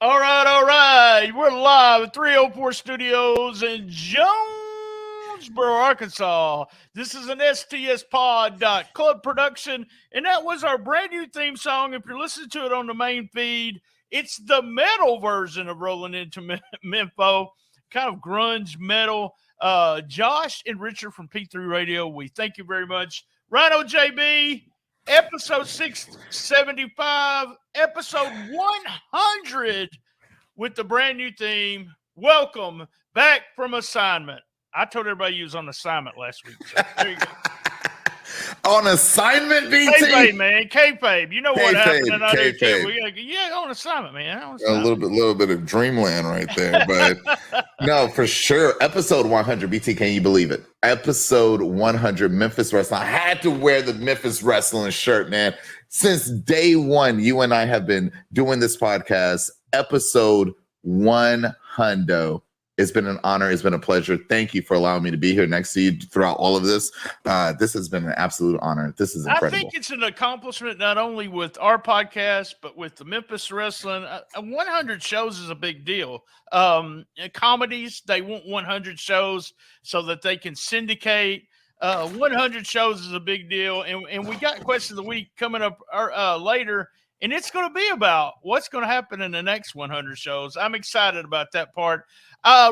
All right. We're live at 304 Studios in Jonesboro, Arkansas. This is an STSpod.club production, and that was our brand new theme song. If you're listening to it on the main feed, it's the metal version of Rolling into Mempho, kind of grunge metal. Josh and Richard from P3 Radio, we thank you very much. Rhino JB, episode 675, episode 100 with the brand new theme. Welcome back from assignment. I told everybody you was on assignment last week. So there you go. On assignment, BT? Kayfabe, man. Kayfabe. You know what happened in our Kayfabe. Yeah, on assignment, man. A little bit of dreamland right there. But no, for sure. Episode 100, BT, can you believe it? Episode 100, Memphis Wrestling. I had to wear the Memphis Wrestling shirt, man. Since day one, you and I have been doing this podcast. Episode 100. It's been an honor. It's been a pleasure. Thank you for allowing me to be here next to you throughout all of this. This has been an absolute honor. This is incredible. I think it's an accomplishment not only with our podcast, but with the Memphis Wrestling. 100 shows is a big deal. Comedies, they want 100 shows so that they can syndicate. 100 shows is a big deal. And we got Question of the Week coming up later. And it's going to be about what's going to happen in the next 100 shows. I'm excited about that part.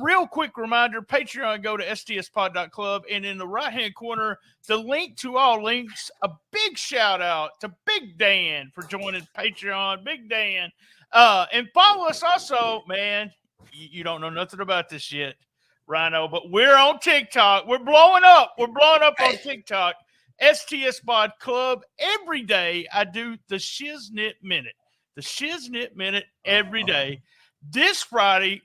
Real quick reminder, Patreon, go to stspod.club. And in the right-hand corner, the link to all links. A big shout-out to Big Dan for joining Patreon. Big Dan. And follow us also, man. You don't know nothing about this yet, Rhino, but we're on TikTok. We're blowing up. We're blowing up on TikTok. STS Bod Club. Every day I do the Shiznit Minute. The Shiznit Minute every day. This Friday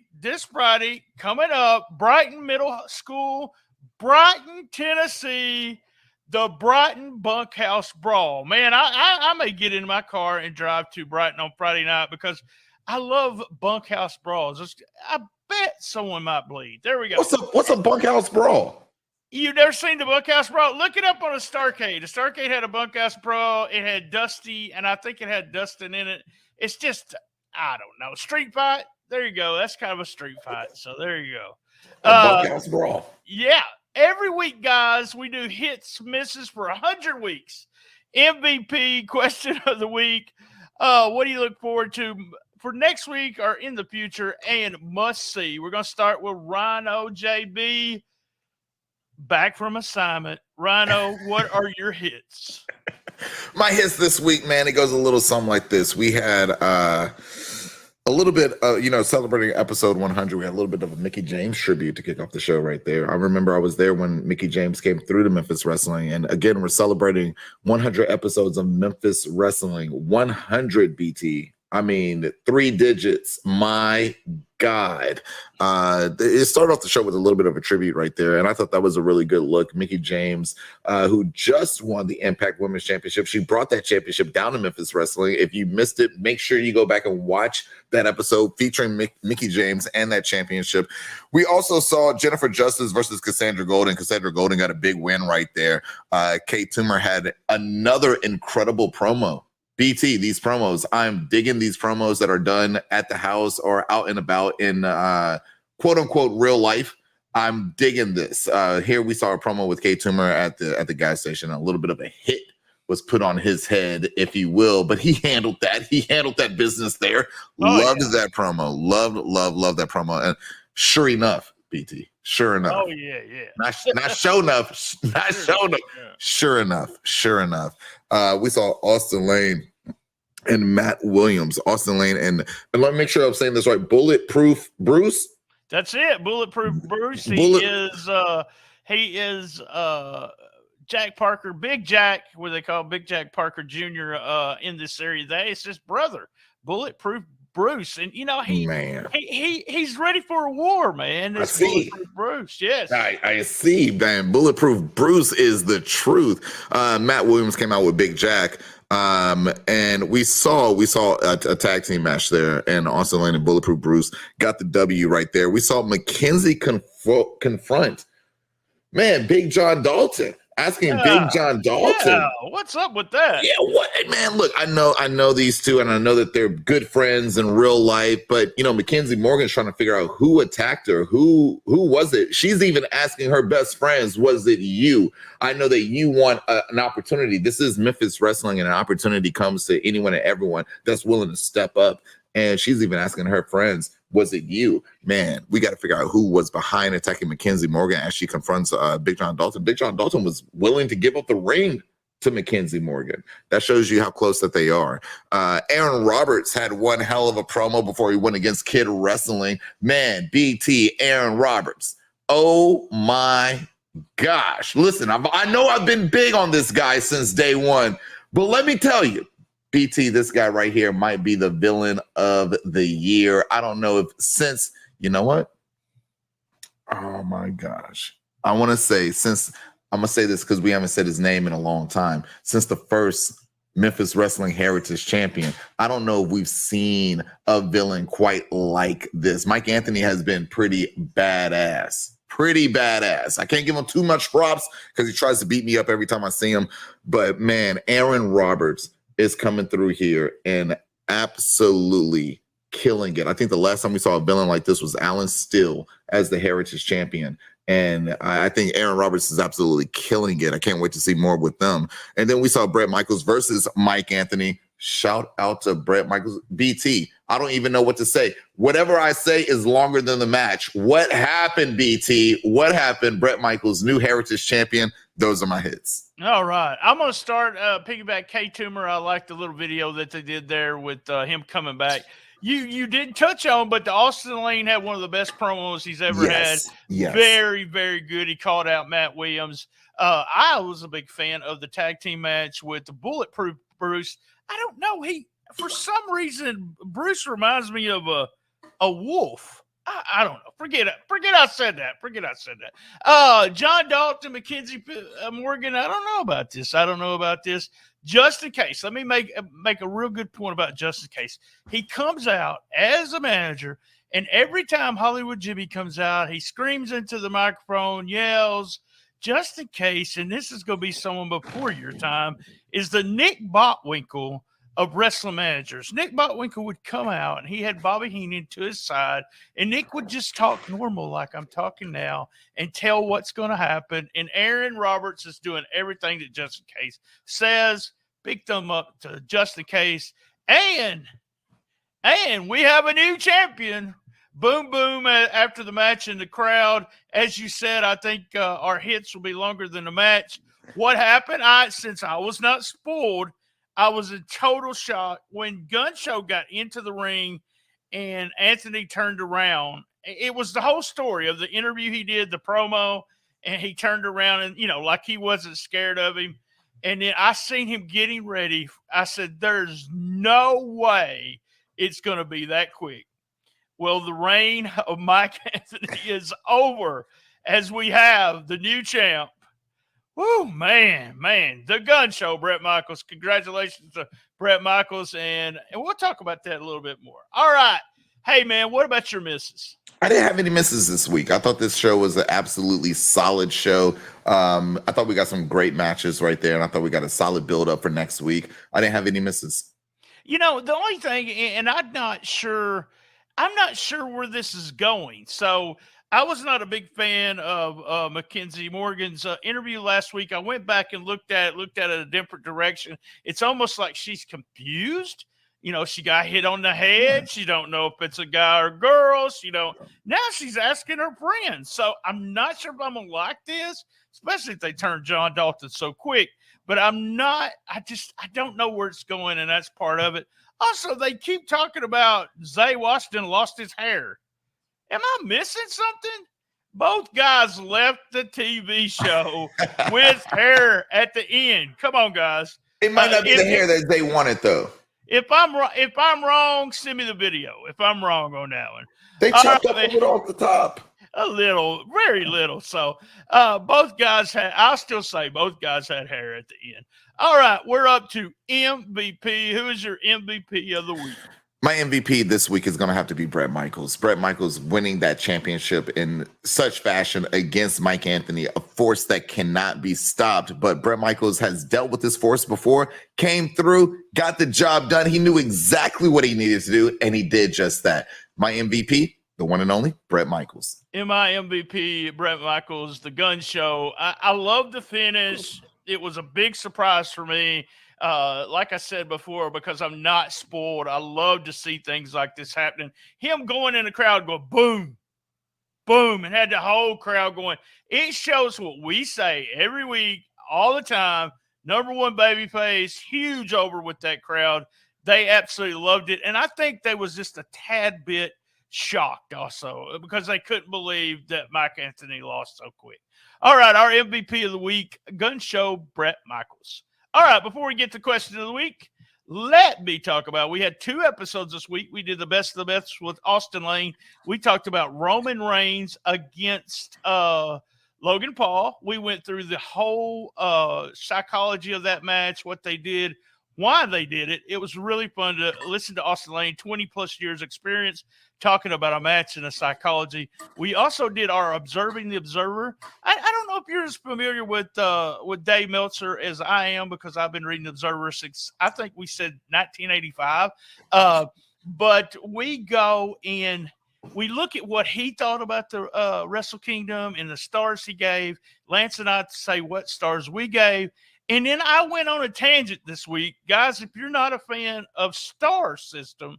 coming up, Brighton Middle School, Brighton, Tennessee, the Brighton Bunkhouse Brawl. Man, I may get in my car and drive to Brighton on Friday night because I love bunkhouse brawls. I bet someone might bleed. There we go. What's a bunkhouse brawl? You've never seen the bunkhouse brawl? Look it up on a Starcade. The Starcade had a bunkhouse brawl. It had Dusty, and I think it had Dustin in it. It's just, I don't know. Street fight? There you go. That's kind of a street fight. So there you go. Bunkhouse brawl. Yeah. Every week, guys, we do hits, misses for 100 weeks. MVP, Question of the Week. What do you look forward to for next week or in the future? And must see. We're going to start with Rhino JB. Back from assignment. Rhino, what are your hits? My hits this week, man, it goes a little something like this. We had a little bit of, celebrating episode 100. We had a little bit of a Mickie James tribute to kick off the show right there. I remember I was there when Mickie James came through to Memphis Wrestling. And again, we're celebrating 100 episodes of Memphis Wrestling. 100, BT. I mean, 3 digits. My God. It started off the show with a little bit of a tribute right there. And I thought that was a really good look. Mickie James, who just won the Impact Women's Championship. She brought that championship down to Memphis Wrestling. If you missed it, make sure you go back and watch that episode featuring Mickie James and that championship. We also saw Jennifer Justice versus Cassandra Golden. Cassandra Golden got a big win right there. Kate Toomer had another incredible promo. BT, these promos, I'm digging these promos that are done at the house or out and about in quote unquote real life. I'm digging this. Here we saw a promo with Kate Toomer at the gas station. A little bit of a hit was put on his head, if you will, but he handled that. He handled that business there. Loved that promo. Loved that promo. And sure enough, BT, sure enough. Oh, yeah. Not show enough. Not show enough. Sure enough. We saw Austin Lane and Matt Williams. Austin Lane and let me make sure I'm saying this right. Bulletproof Bruce. That's it. Bulletproof Bruce. He is Jack Parker, Big Jack, what they call Big Jack Parker Jr. In this series. It's his brother, Bulletproof Bruce, and he's ready for a war, man. I see. Bruce, yes. I see, man. Bulletproof Bruce is the truth. Matt Williams came out with Big Jack, and we saw a tag team match there, and Austin Lane and Bulletproof Bruce got the W right there. We saw Mackenzie confront, man, Big John Dalton. asking Big John Dalton. Yeah, what's up with that? Yeah, what, man? Look, I know these two, and I know that they're good friends in real life. But Mackenzie Morgan's trying to figure out who attacked her. Who was it? She's even asking her best friends, "Was it you?" I know that you want an opportunity. This is Memphis wrestling, and an opportunity comes to anyone and everyone that's willing to step up. And she's even asking her friends, "Was it you?" Man, we got to figure out who was behind attacking Mackenzie Morgan as she confronts Big John Dalton. Big John Dalton was willing to give up the ring to Mackenzie Morgan. That shows you how close that they are. Aaron Roberts had one hell of a promo before he went against Kid Wrestling. Man, BT, Aaron Roberts. Oh my gosh. Listen, I know I've been big on this guy since day one, but let me tell you, BT, this guy right here might be the villain of the year. I don't know if since, you know what? Oh my gosh. I'm going to say this because we haven't said his name in a long time. Since the first Memphis Wrestling Heritage Champion, I don't know if we've seen a villain quite like this. Mike Anthony has been pretty badass. I can't give him too much props because he tries to beat me up every time I see him. But man, Aaron Roberts is coming through here and absolutely killing it. I think the last time we saw a villain like this was Alan Still as the Heritage Champion. And I think Aaron Roberts is absolutely killing it. I can't wait to see more with them. And then we saw Bret Michaels versus Mike Anthony. Shout out to Bret Michaels. BT, I don't even know what to say. Whatever I say is longer than the match. What happened, BT? What happened? Bret Michaels, new Heritage Champion. Those are my hits. All right. I'm going to start piggyback K-Tumor. I like the little video that they did there with him coming back. You didn't touch on, but the Austin Lane had one of the best promos he's ever had. Yes. Very, very good. He called out Matt Williams. I was a big fan of the tag team match with the Bulletproof Bruce. I don't know. For some reason, Bruce reminds me of a wolf. I don't know. Forget I said that. John Dalton, Mackenzie Morgan. I don't know about this. Just in case, let me make a real good point about just in case. He comes out as a manager, and every time Hollywood Jimmy comes out, he screams into the microphone, yells, just in case, and this is going to be someone before your time, is the Nick Botwinkle of wrestling managers. Nick Botwinkle would come out, and he had Bobby Heenan to his side, and Nick would just talk normal like I'm talking now and tell what's going to happen. And Aaron Roberts is doing everything that Just in Case says. Big thumb up to Just in Case. And we have a new champion. Boom, boom, after the match in the crowd. As you said, I think our hits will be longer than the match. What happened? Since I was not spoiled, I was in total shock when Gun Show got into the ring and Anthony turned around. It was the whole story of the interview he did, the promo, and he turned around and, like he wasn't scared of him. And then I seen him getting ready. I said, there's no way it's going to be that quick. Well, the reign of Mike Anthony is over as we have the new champ. Woo, man, the Gun Show, Bret Michaels. Congratulations to Bret Michaels, and we'll talk about that a little bit more. All right. Hey, man, what about your misses? I didn't have any misses this week. I thought this show was an absolutely solid show. I thought we got some great matches right there, and I thought we got a solid build-up for next week. I didn't have any misses. The only thing, and I'm not sure where this is going. So I was not a big fan of Mackenzie Morgan's interview last week. I went back and looked at it a different direction. It's almost like she's confused. She got hit on the head. She don't know if it's a guy or girl. Now she's asking her friends. So I'm not sure if I'm going to like this, especially if they turn John Dalton so quick. But I don't know where it's going, and that's part of it. Also, they keep talking about Zay Washington lost his hair. Am I missing something? Both guys left the TV show with hair at the end. Come on, guys. It might not be the hair that they wanted, though. If I'm wrong, send me the video. If I'm wrong on that one. They chopped up a little off the top. A little, very little. So both guys I'll still say both guys had hair at the end. All right, we're up to MVP. Who is your MVP of the week? My MVP this week is going to have to be Bret Michaels. Bret Michaels winning that championship in such fashion against Mike Anthony, a force that cannot be stopped. But Bret Michaels has dealt with this force before, came through, got the job done. He knew exactly what he needed to do, and he did just that. My MVP, the one and only Bret Michaels. In my MVP, Bret Michaels, the gun show. I love the finish. It was a big surprise for me. Like I said before, because I'm not spoiled, I love to see things like this happening. Him going in the crowd, go boom, boom, and had the whole crowd going. It shows what we say every week, all the time. Number one babyface, huge over with that crowd. They absolutely loved it. And I think they was just a tad bit shocked also because they couldn't believe that Mike Anthony lost so quick. All right, our MVP of the week, gun show, Bret Michaels. All right, before we get to question of the week, let me talk about, we had 2 episodes this week. We did the best of the best with Austin Lane. We talked about Roman Reigns against Logan Paul. We went through the whole psychology of that match, what they did, why they did it. It was really fun to listen to Austin Lane, 20-plus years experience, talking about a match and a psychology. We also did our Observing the Observer. I don't know if you're as familiar with Dave Meltzer as I am, because I've been reading Observer since, I think we said 1985. But we go and we look at what he thought about the Wrestle Kingdom and the stars he gave. Lance and I say what stars we gave. And then I went on a tangent this week. Guys, if you're not a fan of Star System,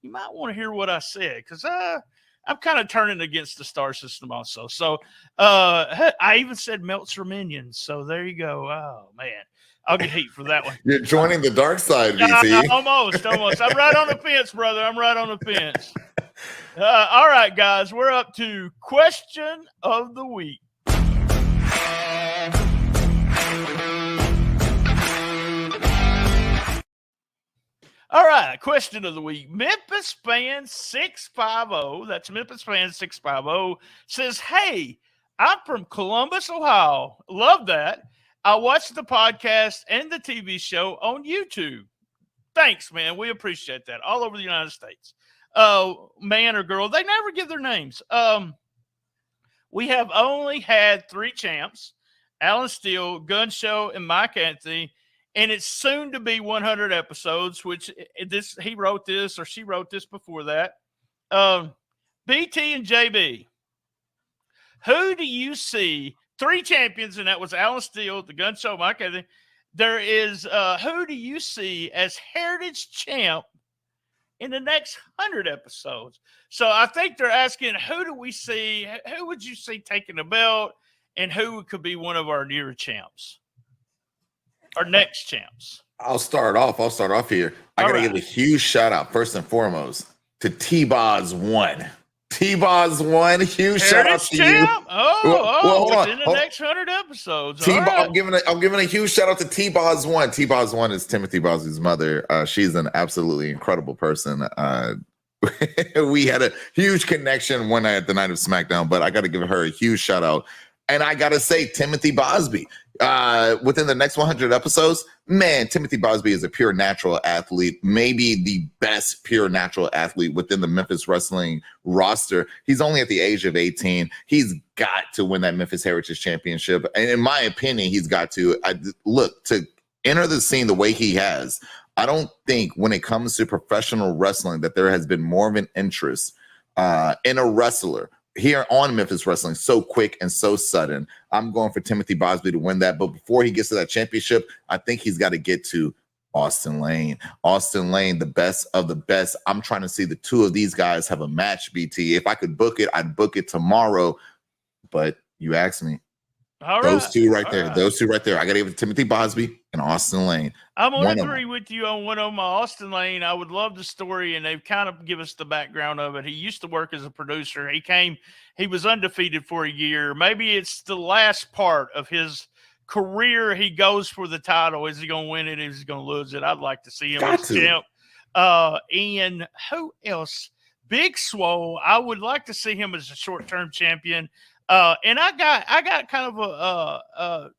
you might want to hear what I said, because I'm kind of turning against the Star System also. So I even said Meltzer Minions. So there you go. Oh, man. I'll get heat for that one. You're joining the dark side, VC. Almost. I'm right on the fence, brother. I'm right on the fence. All right, guys. We're up to question of the week. All right, question of the week. Memphis Fan 650, that's Memphis Fan 650, says, hey, I'm from Columbus, Ohio. Love that. I watched the podcast and the TV show on YouTube. Thanks, man. We appreciate that. All over the United States. Man or girl, they never give their names. We have only had 3 champs, Alan Steele, Gun Show, and Mike Anthony. And it's soon to be 100 episodes, which he wrote this or she wrote this before that. BT and JB, who do you see? 3 champions, and that was Alan Steele, the Gun Show, Mike Anthony. There is, who do you see as Heritage Champ in the next 100 episodes? So I think they're asking, who do we see? Who would you see taking the belt, and who could be one of our newer champs? Our next champs. I'll start off here. I got to give a huge shout out, first and foremost, to T-Boz 1. T-Boz 1, huge shout out to you. Within the next 100 episodes. I'm giving a huge shout out to T-Boz 1. T-Boz 1 is Timothy Bosby's mother. She's an absolutely incredible person. We had a huge connection one night at the night of SmackDown, but I got to give her a huge shout out. And I got to say, Timothy Bosby, within the next 100 episodes, man, Timothy Bosby is a pure natural athlete, maybe the best pure natural athlete within the Memphis Wrestling roster. He's only at the age of 18. He's got to win that Memphis Heritage Championship. And in my opinion, he's got to. Look, to enter the scene the way he has, I don't think when it comes to professional wrestling that there has been more of an interest in a wrestler here on Memphis Wrestling so quick and so sudden. I'm going for Timothy Bosby to win that. But before he gets to that championship, I think he's got to get to Austin Lane. Austin Lane, the best of the best. I'm trying to see the 2 of these guys have a match, BT. If I could book it, I'd book it tomorrow. But you asked me. Those two right there. I got to give it to Timothy Bosby and Austin Lane. I'm going to agree with you on one of them. Austin Lane, I would love the story, and they've kind of give us the background of it. He used to work as a producer. He was undefeated for a year. Maybe it's the last part of his career. He goes for the title. Is he going to win it? Is he going to lose it? I'd like to see him as champ. And who else? Big Swole. I would like to see him as a short-term champion. And I got kind of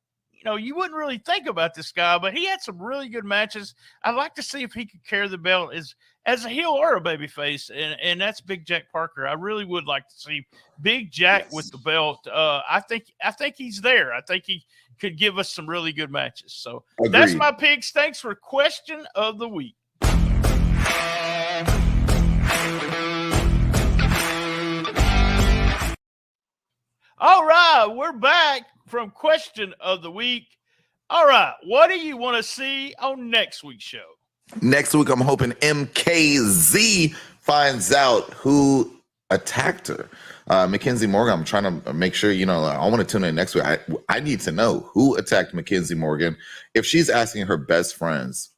you wouldn't really think about this guy, but he had some really good matches. I'd like to see if he could carry the belt as a heel or a babyface, and that's Big Jack Parker. I really would like to see Big Jack with the belt. I think he's there. I think he could give us some really good matches. So that's my picks. Thanks for question of the week. All right, we're back from question of the week. All right, what do you want to see on next week's show? Next week, I'm hoping MKZ finds out who attacked her. Mackenzie Morgan, I'm trying to make sure, I want to tune in next week. I need to know who attacked Mackenzie Morgan. If she's asking her best friends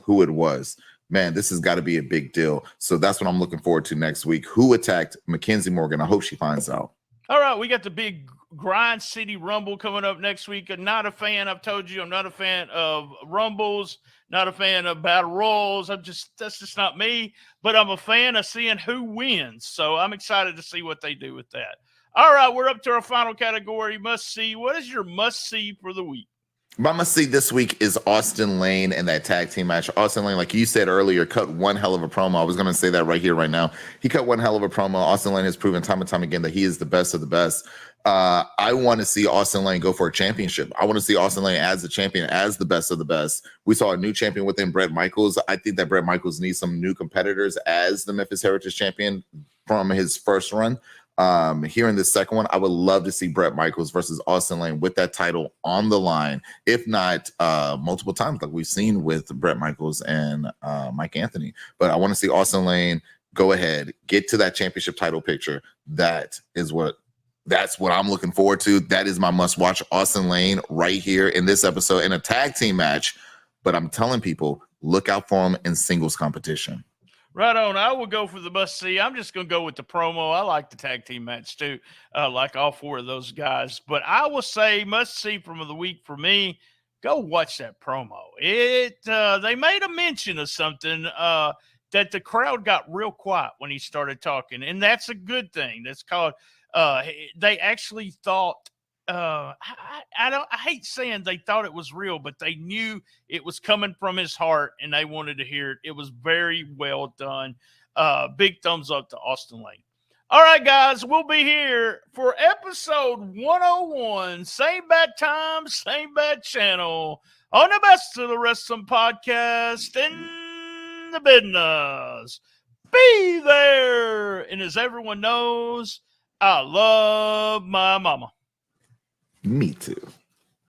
who it was, man, this has got to be a big deal. So that's what I'm looking forward to next week. Who attacked Mackenzie Morgan? I hope she finds out. All right, we got the big Grind City Rumble coming up next week. I'm not a fan. I've told you I'm not a fan of Rumbles, not a fan of Battle Royals. That's just not me, but I'm a fan of seeing who wins. So I'm excited to see what they do with that. All right, we're up to our final category, must see. What is your must see for the week? My must see this week is Austin Lane and that tag team match. Austin Lane, like you said earlier, cut one hell of a promo. I was going to say that right here, right now. He cut one hell of a promo. Austin Lane has proven time and time again that he is the best of the best. I want to see Austin Lane go for a championship. I want to see Austin Lane as the champion, as the best of the best. We saw a new champion within Bret Michaels. I think that Bret Michaels needs some new competitors as the Memphis Heritage Champion from his first run. Here in this second one, I would love to see Bret Michaels versus Austin Lane with that title on the line, if not multiple times like we've seen with Bret Michaels and Mike Anthony. But I want to see Austin Lane go ahead, get to that championship title picture. That's what I'm looking forward to. That is my must watch. Austin Lane right here in this episode in a tag team match. But I'm telling people, look out for him in singles competition. Right on. I will go for the must see. I'm just going to go with the promo. I like the tag team match too, like all four of those guys. But I will say must see from the week for me. Go watch that promo. They made a mention of something that the crowd got real quiet when he started talking, and that's a good thing. That's called. They actually thought. I hate saying they thought it was real, but they knew it was coming from his heart and they wanted to hear it. It was very well done. Big thumbs up to Austin Lane. All right, guys, we'll be here for episode 101. Same bad time, same bad channel on the Best of the Wrestling podcast in the business. Be there. And as everyone knows, I love my mama. Me too.